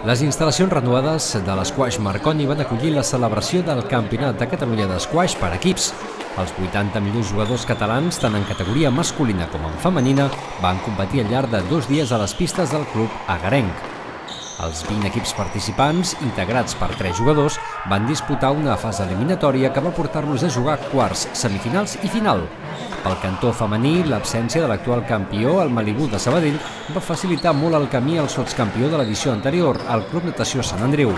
Les instal·lacions renovades de l'Squash Marconi van acollir la celebració del Campionat de Catalunya d'Esquaix per equips. Els 80 millors jugadors catalans, tant en categoria masculina com en femenina, van competir al llarg de 2 dies a les pistes del club agarenc. Els 20 equips participants, integrats per 3 jugadors, van disputar una fase eliminatòria que va portar-los a jugar quarts, semifinals i final. Pel cantó femení, l'absència de l'actual campió, el Malibu de Sabadell, va facilitar molt el camí al sotscampió de l'edició anterior, el Club Natació Sant Andreu.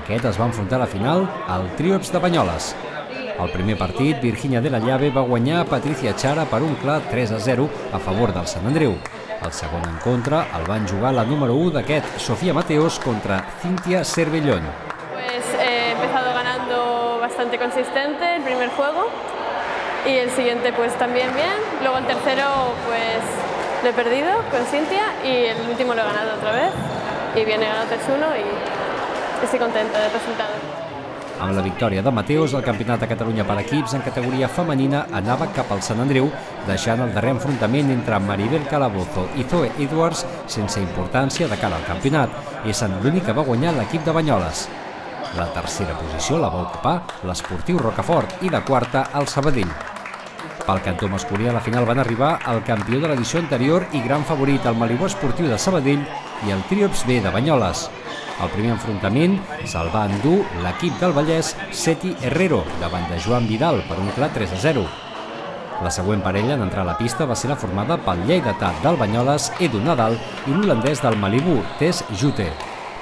Aquest es va enfrontar a la final al Triops de Banyoles. Al primer partit, Virginia de la Llave va guanyar a Patricia Chara per un clar 3-0 a favor del Sant Andreu. El segon encontre el van jugar la número 1 d'aquest, Sofía Mateos, contra Cintia Cervellón. He empezado ganando bastante consistente el primer juego y el siguiente pues también bien. Luego el tercero pues lo he perdido con Cintia y el último lo he ganado otra vez. Y bien, he ganado 3-1 y estoy contenta del resultado. Amb la victòria de Mateos, el Campionat de Catalunya per equips en categoria femenina anava cap al Sant Andreu, deixant el darrer enfrontament entre Maribel Calabozo i Zoe Edwards sense importància de cara al campionat, essent l'únic que va guanyar l'equip de Banyoles. La tercera posició la va ocupar l'Esportiu Rocafort i la quarta el Sabadell. Pel cantó masculí a la final van arribar el campió de l'edició anterior i gran favorit, el Malibu Esportiu de Sabadell, i el Triops B de Banyoles. El primer enfrontament se'l va endur l'equip del Vallès Seti Herrero davant de Joan Vidal per un clar 3-0. La següent parella en entrar a la pista va ser la formada pel lleidatà del Banyoles Edu Nadal i l'holandès del Malibu Tess Jute.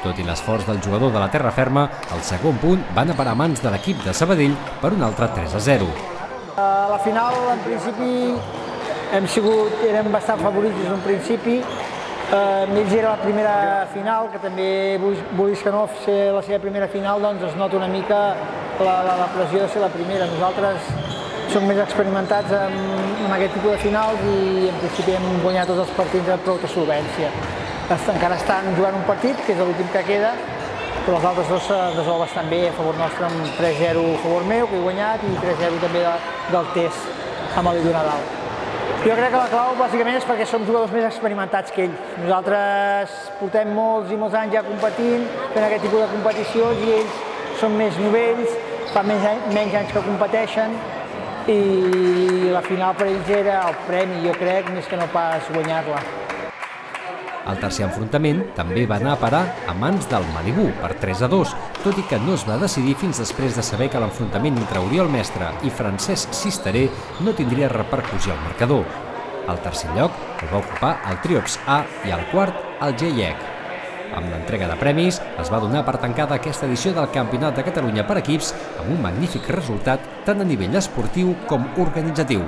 Tot i l'esforç del jugador de la terra ferma, el segon punt va anar per a mans de l'equip de Sabadell per un altre 3-0. A la final, en principi, érem bastant favorits des d'un principi. Ells era la primera final, que també, vulguis que no, ser la seva primera final, doncs es nota una mica la pressió de ser la primera. Nosaltres som més experimentats en aquest tipus de finals i en principi hem guanyat tots els partits amb prou solvència. Encara estan jugant un partit, que és l'últim que queda, però els altres dos es resol bastant bé a favor nostre, amb 3-0 a favor meu, que he guanyat, i 3-0 també del Tess amb l'Edu Nadal. Jo crec que la clau bàsicament és perquè som jugadors més experimentats que ells. Nosaltres portem molts i molts anys ja competint, fent aquest tipus de competicions, i ells són més novells, fa menys anys que competeixen, i la final per ells era el premi, jo crec, més que no pas guanyar-la. El tercer enfrontament també va anar a parar a mans del Malibu per 3-2, tot i que no es va decidir fins després de saber que l'enfrontament entre Oriol Mestre i Francesc Cisteré no tindria repercussió al marcador. El tercer lloc el va ocupar el Triops A i el quart el GIEC. Amb l'entrega de premis es va donar per tancada aquesta edició del Campionat de Catalunya per equips amb un magnífic resultat tant a nivell esportiu com organitzatiu.